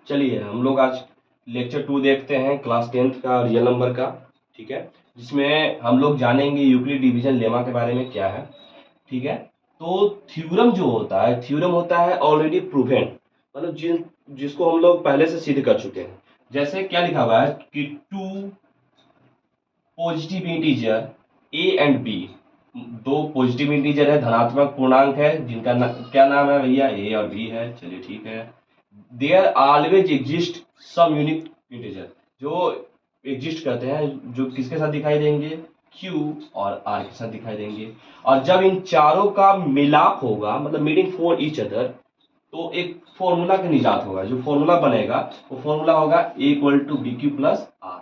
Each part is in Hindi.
चलिए हम लोग आज लेक्चर 2 देखते हैं क्लास 10th का रियल नंबर का। ठीक है, जिसमें हम लोग जानेंगे यूक्लिड डिवीजन लेमा के बारे में क्या है। ठीक है, तो थ्योरम जो होता है, थ्योरम होता है ऑलरेडी प्रूवन, मतलब जिसको हम लोग पहले से सिद्ध कर चुके हैं। जैसे क्या लिखा हुआ है कि two positive integer A and B, दो पॉजिटिव इंटीजर है, धनात्मक पूर्णांक है, जिनका क्या नाम है भैया, ए और बी है। चलिए ठीक है, there always exist some unique integer, जो एग्जिस्ट करते हैं, जो किसके साथ दिखाई देंगे, Q और R के साथ दिखाई देंगे। और जब इन चारों का मिलाप होगा, मतलब मीटिंग फॉर ईच अदर, तो एक फॉर्मूला का निजात होगा। जो फॉर्मूला बनेगा वो फॉर्मूला होगा A equal to B Q plus R.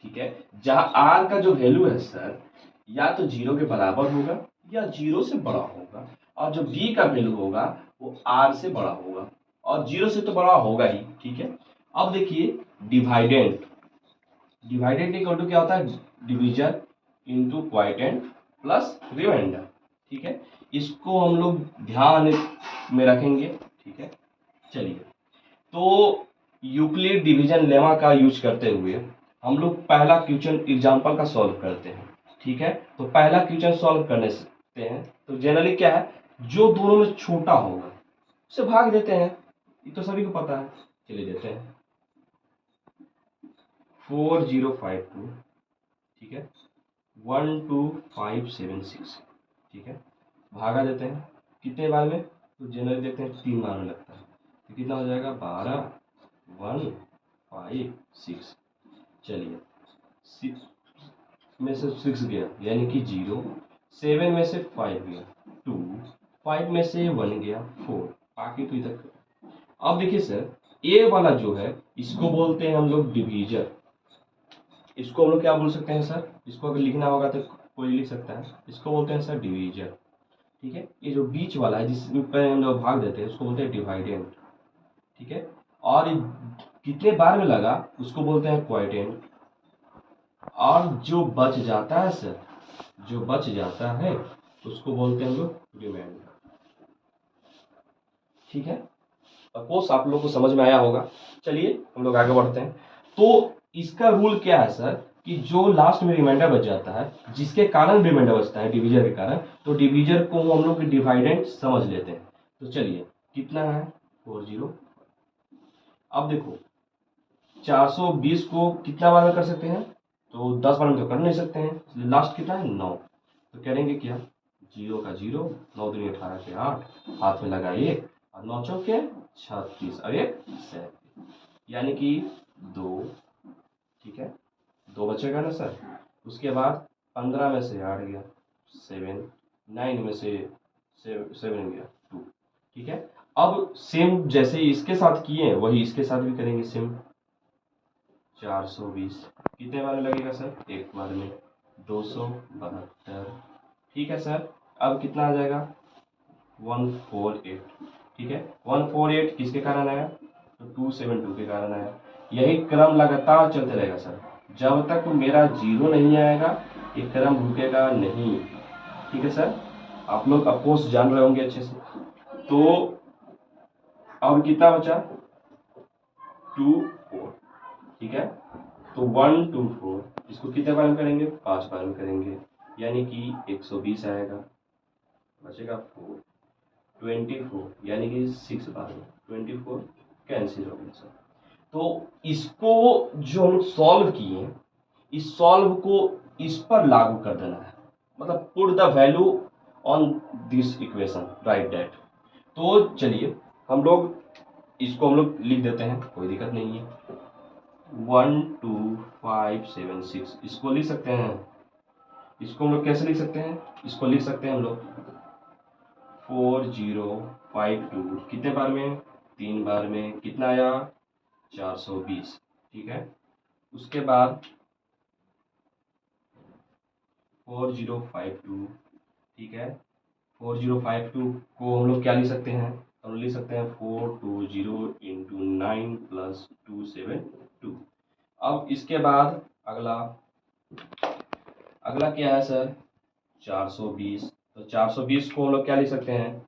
ठीक है, जहां R का जो वैल्यू है सर, या तो 0 के बराबर होगा या 0 से बड़ा होगा, और जो B का वैल्यू होगा वो R से बड़ा होगा, और 0 से तो बड़ा होगा ही। ठीक है, अब देखिए डिवाइडेंट, डिवाइडेंट इक्वल टू क्या होता है, डिवीजर इनटू क्वाइटेंट प्लस रिमाइंडर। ठीक है, इसको हम लोग ध्यान में रखेंगे। ठीक है, चलिए, तो यूक्लिड डिवीजन लेमा का यूज करते हुए हम लोग पहला क्वेश्चन एग्जांपल का सॉल्व करते हैं। ठीक है, तो पहला क्वेश्चन सॉल्व करने से हैं तो जनरली क्या है, जो दोनों में छोटा होगा उसे भाग देते हैं, ये तो सभी को पता है। चलिए देते हैं 4052, ठीक है, 12576। ठीक है, भागा देते हैं कितने बार में, तो जनरली देखते हैं 3 बार में लगता है, तो कितना हो जाएगा 12 1 5 6। चलिए 6 में से 6 गया यानी कि 0, 7 में से 5 गया 2, 5 में से 1 गया 4, बाकी तो इधर। अब देखिए सर, ए वाला जो है इसको बोलते हैं हम लोग डिवीजर। इसको हम लोग क्या बोल सकते हैं सर, इसको अगर लिखना होगा तो कोई लिख सकता है, इसको बोलते हैं सर डिवीजर। ठीक है, ये जो बीच वाला है जिस पर हम लोग भाग देते हैं उसको बोलते हैं डिवाइडेंट। ठीक है, और कितने बार में लगा उसको बोलते हैं क्वाइटेंट। और जो बच जाता है सर, जो बच जाता है उसको बोलते हैं हम लोग रिमाइंडर। ठीक है, सपोज आप लोग को समझ में आया होगा। चलिए हम लोग आगे बढ़ते हैं। तो इसका रूल क्या है सर, कि जो लास्ट में रिमाइंडर बच जाता है, जिसके कारण रिमाइंडर बचता है डिवीजर के कारण, तो डिवीजर को हम लोग डिवाइडेंट समझ लेते हैं। तो चलिए कितना है 40। अब देखो 420 को कितना बार में कर सकते हैं, तो 10 बार में तो कर नहीं सकते हैं, इसलिए लास्ट कितना है 9। तो करेंगे क्या, 0 का 0, 9 दूनी 18 के 8, हाथ में लगा 1, और 9 चौके 36 और 1 7, यानी कि 2। ठीक है, 2 बचेगा ना सर। उसके बाद 15 में से 8 गया 7, 9 में से 7 गया 2। ठीक है, अब सेम जैसे इसके साथ किए वही इसके साथ भी करेंगे सेम। 420 कितने बार में लगेगा सर, एक बार में 272। ठीक है सर, अब कितना आ जाएगा 148। ठीक है, 148 किसके कारण आया, तो 272 के कारण आया। यही क्रम लगातार चलते रहेगा सर, जब तक मेरा 0 नहीं आएगा ये क्रम रुकेगा नहीं। ठीक है सर, आप लोग अफकोर्स जान रहे होंगे अच्छे से। तो अब कितना बचा 2 4। ठीक है, तो 1 2 4 इसको कितने बार में करेंगे, 5 बार में करेंगे, यानी कि 120 आएगा, बचेगा 4, 24 यानी कि 6 बार में 24 कैंसिल हो गया सर। तो इसको जो हम सॉल्व किए, इस सॉल्व को इस पर लागू कर देना है, मतलब put the value on this equation, right that. तो चलिए हम लोग इसको हम लोग लिख देते हैं, कोई दिक्कत नहीं है। 12576 इसको लिख सकते हैं। इसको हम लोग कैसे लिख सकते हैं, इसको लिख सकते हैं हम लोग 4052 कितने बार में, 3 बार में, कितना आया 420। ठीक है, उसके बाद 4052। ठीक है, 4052 को हम लोग क्या लिख सकते हैं, हम लोग लिख सकते हैं 420 इंटू 9 प्लस 272। अब इसके बाद अगला अगला क्या है सर, 420। तो 420 को हम लोग क्या लिख सकते हैं,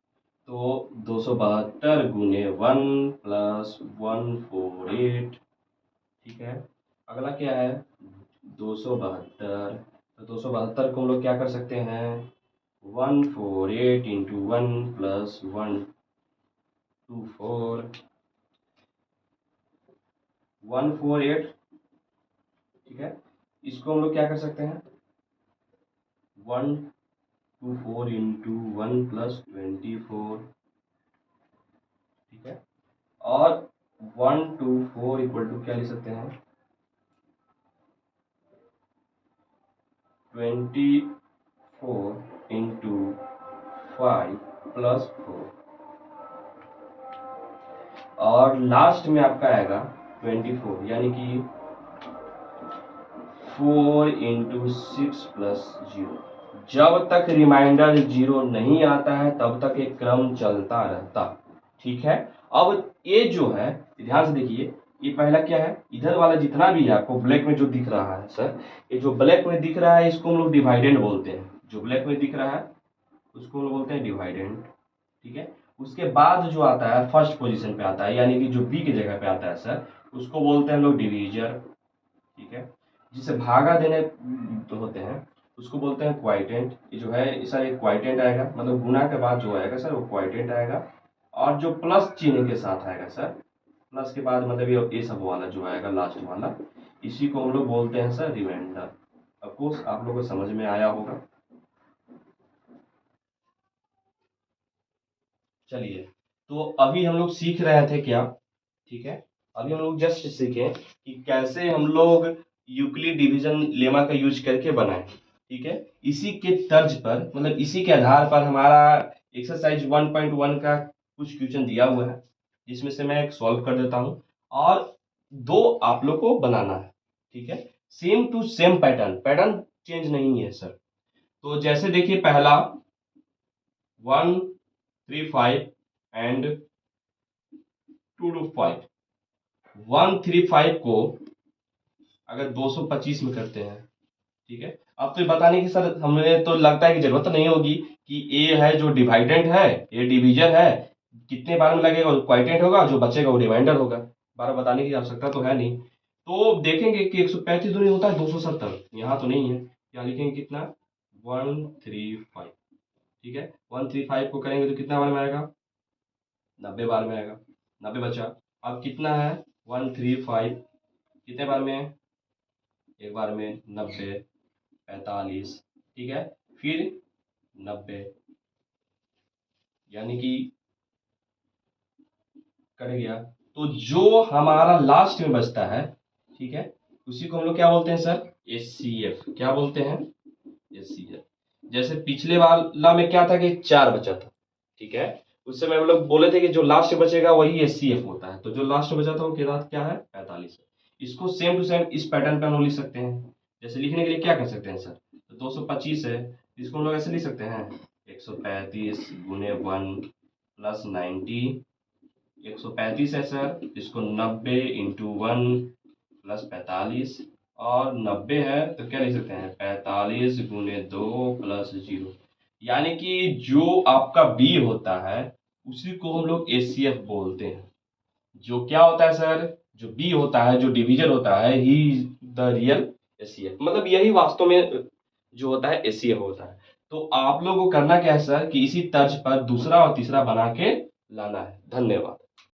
तो 272 गुने 1 प्लस 148, ठीक है। अगला क्या है 272, तो 272 को हम लोग क्या कर सकते हैं 148 इंटू 1 प्लस 124, 148, ठीक है। इसको हम लोग क्या कर सकते हैं 124 इंटू 1 प्लस 24, ठीक है। और 124 इक्वल टू क्या लिख सकते हैं 24 इंटू 5 प्लस 4, और लास्ट में आपका आएगा 24, यानी कि 4 इंटू 6 प्लस 0। जब तक रिमाइंडर 0 नहीं आता है तब तक एक क्रम चलता रहता, ठीक है। अब ये जो है ध्यान से देखिए, ये पहला क्या है इधर वाला जितना भी है आपको ब्लैक में जो दिख रहा है सर, ये जो ब्लैक में दिख रहा है इसको हम लोग डिवाइडेंड बोलते हैं। जो ब्लैक में दिख रहा है उसको हम लोग बोलते हैं डिवाइडेंड, ठीक है। उसके बाद जो आता है फर्स्ट पोजीशन पे आता है, यानी कि जो बी की जगह पे आता है सर, उसको बोलते हैं हम लोग डिवीजर, ठीक है। जिसे भागा देने तो होते हैं उसको बोलते हैं क्वाइटेंट। ये जो है सर एक क्वाइटेंट आएगा, मतलब गुना के बाद जो आएगा सर वो क्वाइटेंट आएगा। और जो प्लस चिन्ह के साथ आएगा सर, प्लस के बाद मतलब ये सब वाला जो आएगा लास्ट वाला, इसी को हम लोग बोलते हैं सर रिमाइंडर। ऑफकोर्स आप लोगों को समझ में आया होगा। चलिए, तो अभी हम लोग सीख रहे थे क्या, ठीक है। अभी हम लोग जस्ट सीखे कि कैसे हम लोग यूक्लिड डिवीजन लेमा का यूज करके बनाएं, ठीक है। इसी के तर्ज पर मतलब इसी के आधार पर हमारा एक्सरसाइज 1.1 का कुछ क्वेश्चन दिया हुआ है, जिसमें से मैं एक सॉल्व कर देता हूँ और दो आप लोग को बनाना है, ठीक है। Same to same pattern, pattern change नहीं है सर। तो जैसे देखिए पहला 135 एंड 225, 135 को अगर 225 में करते हैं, ठीक है। अब तो ये बताने की सर हमें तो लगता है कि जरूरत नहीं होगी कि ए है जो डिवाइडेंट है, ये डिवीजर है, कितने बार में लगेगा वो क्वाइटेंट होगा, जो बचेगा वो रिमाइंडर होगा। बार बताने की आवश्यकता तो है नहीं। तो देखेंगे कि 135 दूनी होता है 270, यहाँ तो नहीं है, यहाँ लिखेंगे कितना 135, ठीक है। 135 को करेंगे तो कितना बार में आएगा 90 बार में आएगा, 90 बचा। अब कितना है 135 कितने बार में है, एक बार में 90, 45, ठीक है, फिर 90, यानी कि कट गया। तो जो हमारा लास्ट में बचता है, ठीक है, उसी को हम लोग क्या बोलते हैं सर एचसीएफ। क्या बोलते हैं एचसीएफ। जैसे पिछले वाला में क्या था कि 4 बचा था, ठीक है। उस समय हम लोग बोले थे कि जो लास्ट में बचेगा वही एचसीएफ होता है, तो जो लास्ट में बचा था वो क्या है 45 है। इसको सेम टू सेम इस पैटर्न पे हम लोग लिख सकते हैं। जैसे लिखने के लिए क्या कर सकते हैं सर, तो 225 है, इसको हम लोग ऐसे लिख सकते हैं 135 गुने 1 प्लस 90, 135 है सर, इसको 90 इंटू 1 प्लस 45, और 90 है तो क्या लिख सकते हैं 45 गुने 2 प्लस 0, यानी कि जो आपका बी होता है उसी को हम लोग एचसीएफ बोलते हैं। जो क्या होता है सर, जो बी होता है, जो डिवीजन होता है, ही द रियल एचसीएफ, मतलब यही वास्तव में जो होता है एचसीएफ होता है। तो आप लोगों को करना क्या है सर कि इसी तर्ज पर दूसरा और तीसरा बना के लाना है। धन्यवाद।